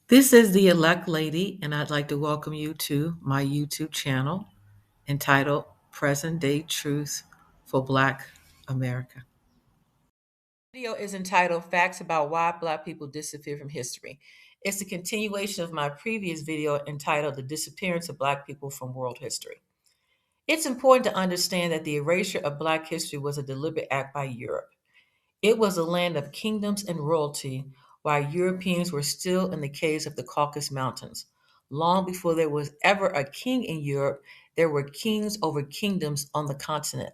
This is the elect lady, and I'd like to welcome you to my YouTube channel entitled Present Day Truth for Black America. The video is entitled Facts About Why Black People Disappear from History. It's a continuation of my previous video entitled The Disappearance of Black People from World History. It's important to understand that the erasure of Black history was a deliberate act by Europe. It was a land of kingdoms and royalty while Europeans were still in the caves of the Caucasus Mountains. Long before there was ever a king in Europe, there were kings over kingdoms on the continent.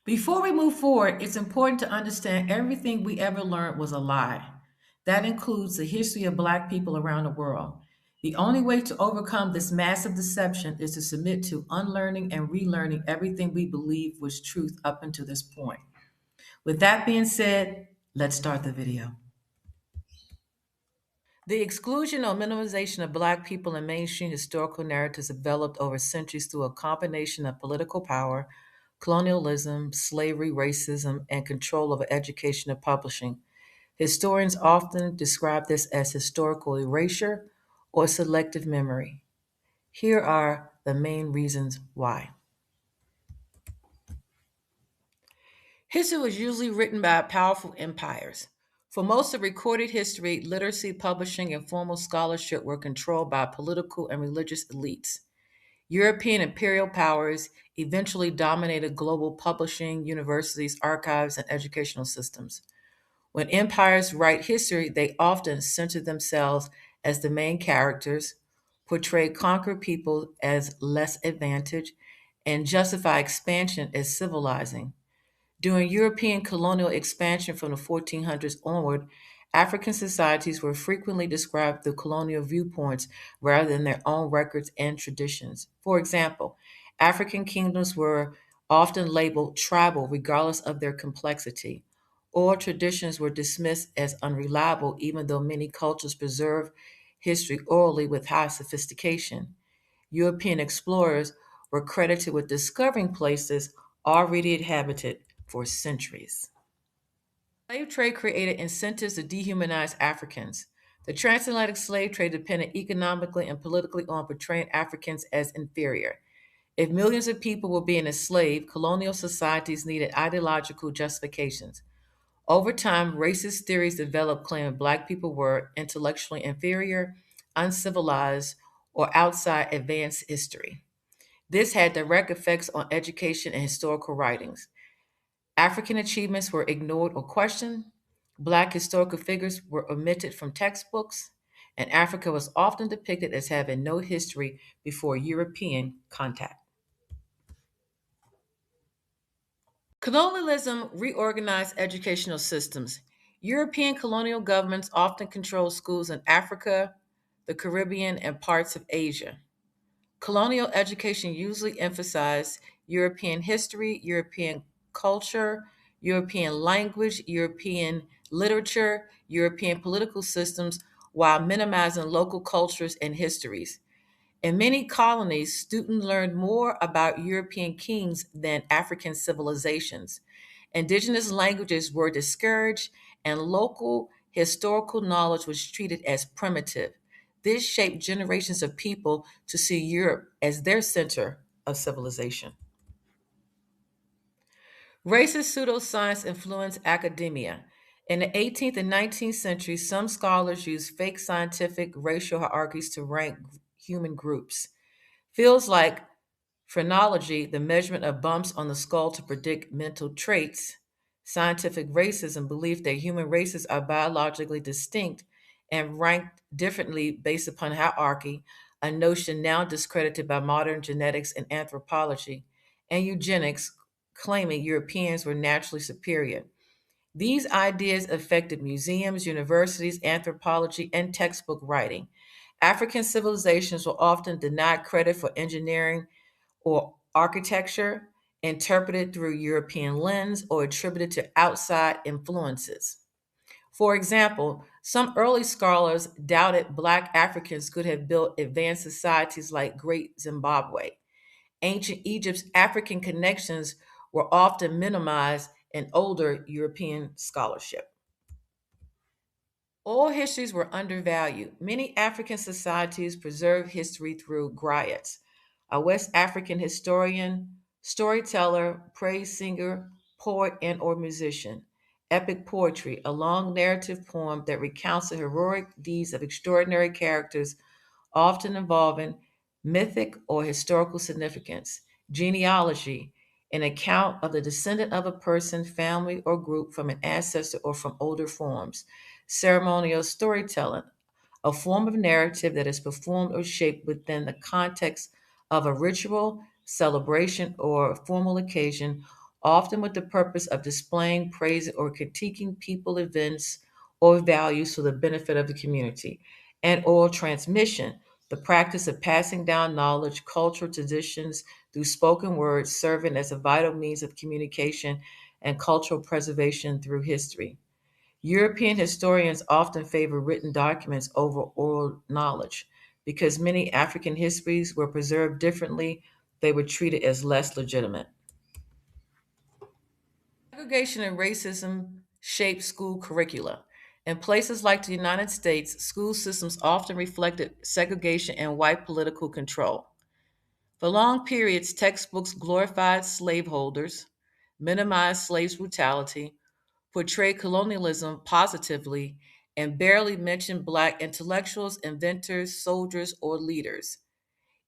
Before we move forward, it's important to understand everything we ever learned was a lie. That includes the history of Black people around the world. The only way to overcome this massive deception is to submit to unlearning and relearning everything we believed was truth up until this point. With that being said, let's start the video. The exclusion or minimization of Black people in mainstream historical narratives developed over centuries through a combination of political power, colonialism, slavery, racism, and control over education and publishing. Historians often describe this as historical erasure or selective memory. Here are the main reasons why. History was usually written by powerful empires. For most of recorded history, literacy, publishing, and formal scholarship were controlled by political and religious elites. European imperial powers eventually dominated global publishing, universities, archives, and educational systems. When empires write history, they often center themselves as the main characters, portray conquered people as less advantaged, and justify expansion as civilizing. During European colonial expansion from the 1400s onward, African societies were frequently described through colonial viewpoints rather than their own records and traditions. For example, African kingdoms were often labeled tribal regardless of their complexity, or traditions were dismissed as unreliable even though many cultures preserve history orally with high sophistication. European explorers were credited with discovering places already inhabited for centuries. Slave trade created incentives to dehumanize Africans. The transatlantic slave trade depended economically and politically on portraying Africans as inferior. If millions of people were being enslaved, colonial societies needed ideological justifications. Over time, racist theories developed claiming Black people were intellectually inferior, uncivilized, or outside advanced history. This had direct effects on education and historical writings. African achievements were ignored or questioned, Black historical figures were omitted from textbooks, and Africa was often depicted as having no history before European contact. Colonialism reorganized educational systems. European colonial governments often controlled schools in Africa, the Caribbean, and parts of Asia. Colonial education usually emphasized European history, European culture, European language, European literature, European political systems, while minimizing local cultures and histories. In many colonies, students learned more about European kings than African civilizations. Indigenous languages were discouraged, and local historical knowledge was treated as primitive. This shaped generations of people to see Europe as their center of civilization. Racist pseudoscience influenced academia. In the 18th and 19th centuries, some scholars used fake scientific racial hierarchies to rank human groups. Fields like phrenology, the measurement of bumps on the skull to predict mental traits, scientific racism, belief that human races are biologically distinct and ranked differently based upon hierarchy, a notion now discredited by modern genetics and anthropology, and eugenics, claiming Europeans were naturally superior. These ideas affected museums, universities, anthropology, and textbook writing. African civilizations were often denied credit for engineering or architecture, interpreted through European lens, or attributed to outside influences. For example, some early scholars doubted Black Africans could have built advanced societies like Great Zimbabwe. Ancient Egypt's African connections were often minimized in older European scholarship. Oral histories were undervalued. Many African societies preserve history through griots. A West African historian, storyteller, praise singer, poet, and or musician. Epic poetry, a long narrative poem that recounts the heroic deeds of extraordinary characters often involving mythic or historical significance. Genealogy, an account of the descendant of a person, family, or group from an ancestor or from older forms. Ceremonial storytelling, a form of narrative that is performed or shaped within the context of a ritual, celebration, or formal occasion, often with the purpose of displaying, praising, or critiquing people, events, or values for the benefit of the community. And oral transmission, the practice of passing down knowledge, cultural traditions through spoken words, serving as a vital means of communication and cultural preservation through history. European historians often favor written documents over oral knowledge. Because many African histories were preserved differently, they were treated as less legitimate. Segregation and racism shaped school curricula. In places like the United States, school systems often reflected segregation and white political control. For long periods, textbooks glorified slaveholders, minimized slaves' brutality, portrayed colonialism positively, and barely mentioned Black intellectuals, inventors, soldiers, or leaders.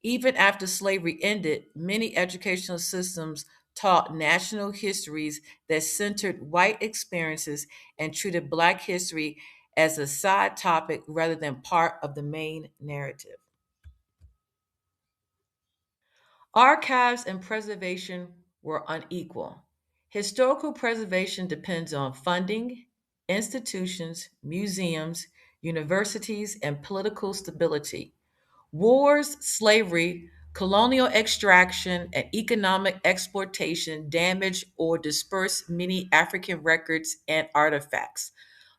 Even after slavery ended, many educational systems taught national histories that centered white experiences and treated Black history as a side topic rather than part of the main narrative. Archives and preservation were unequal. Historical preservation depends on funding, institutions, museums, universities, and political stability. Wars, slavery, colonial extraction, and economic exploitation damaged or dispersed many African records and artifacts.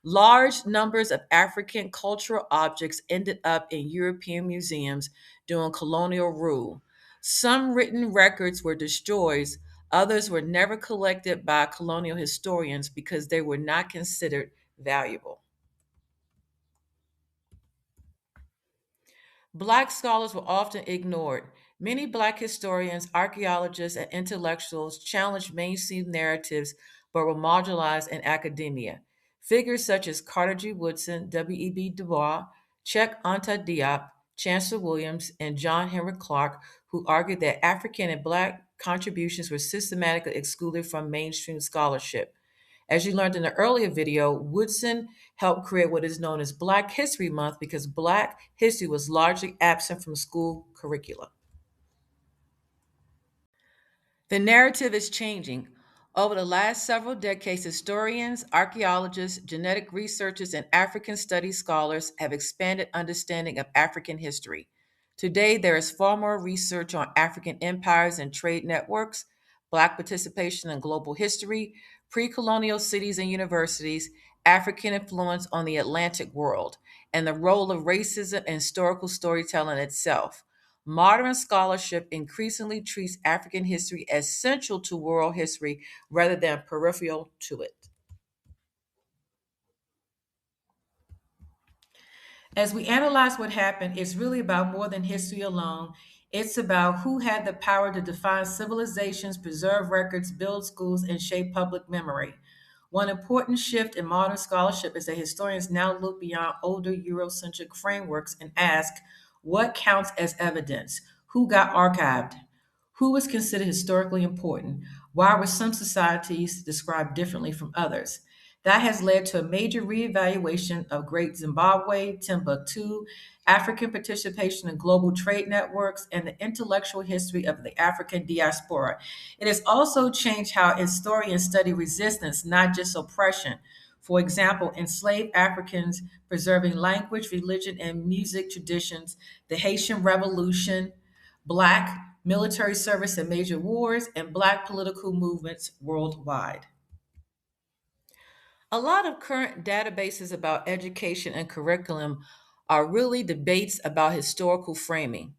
Large numbers of African cultural objects ended up in European museums during colonial rule. Some written records were destroyed, others were never collected by colonial historians because they were not considered valuable. Black scholars were often ignored. Many Black historians, archaeologists, and intellectuals challenged mainstream narratives but were marginalized in academia. Figures such as Carter G. Woodson, W.E.B. Du Bois, Cheikh Anta Diop, Chancellor Williams, and John Henrik Clarke, who argued that African and Black contributions were systematically excluded from mainstream scholarship. As you learned in the earlier video, Woodson helped create what is known as Black History Month because Black history was largely absent from school curricula. The narrative is changing. Over the last several decades, historians, archaeologists, genetic researchers, and African studies scholars have expanded understanding of African history. Today, there is far more research on African empires and trade networks, Black participation in global history, pre colonial cities and universities, African influence on the Atlantic world, and the role of racism and historical storytelling itself. Modern scholarship increasingly treats African history as central to world history rather than peripheral to it. As we analyze what happened, it's really about more than history alone. It's about who had the power to define civilizations, preserve records, build schools, and shape public memory. One important shift in modern scholarship is that historians now look beyond older Eurocentric frameworks and ask what counts as evidence? Who got archived? Who was considered historically important? Why were some societies described differently from others? That has led to a major reevaluation of Great Zimbabwe, Timbuktu, African participation in global trade networks, and the intellectual history of the African diaspora. It has also changed how historians study resistance, not just oppression. For example, enslaved Africans preserving language, religion, and music traditions, the Haitian Revolution, Black military service in major wars, and Black political movements worldwide. A lot of current databases about education and curriculum are really debates about historical framing.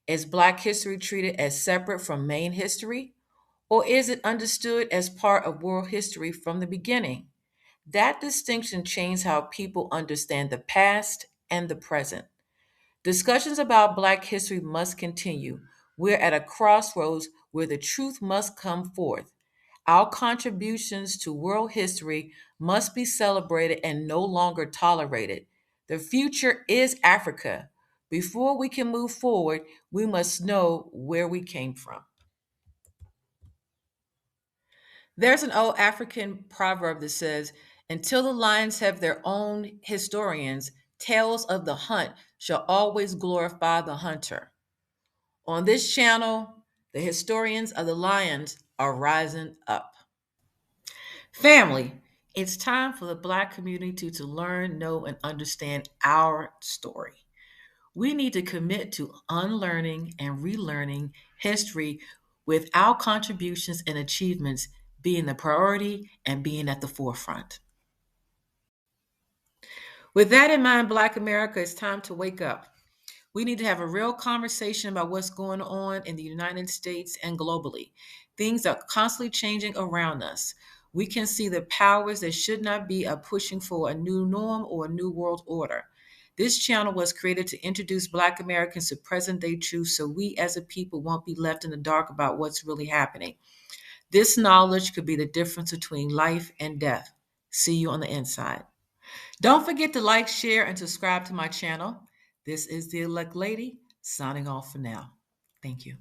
Is Black history treated as separate from main history, or is it understood as part of world history from the beginning? That distinction changes how people understand the past and the present. Discussions about Black history must continue. We're at a crossroads where the truth must come forth. Our contributions to world history must be celebrated and no longer tolerated. The future is Africa. Before we can move forward, we must know where we came from. There's an old African proverb that says, until the lions have their own historians, tales of the hunt shall always glorify the hunter. On this channel, the historians of the lions are rising up. Family, it's time for the Black community to learn, know, and understand our story. We need to commit to unlearning and relearning history with our contributions and achievements being the priority and being at the forefront. With that in mind, Black America, it's time to wake up. We need to have a real conversation about what's going on in the United States and globally. Things are constantly changing around us. We can see the powers that should not be are pushing for a new norm or a new world order. This channel was created to introduce Black Americans to present day truth so we as a people won't be left in the dark about what's really happening. This knowledge could be the difference between life and death. See you on the inside. Don't forget to like, share, and subscribe to my channel. This is the Elect Lady signing off for now. Thank you.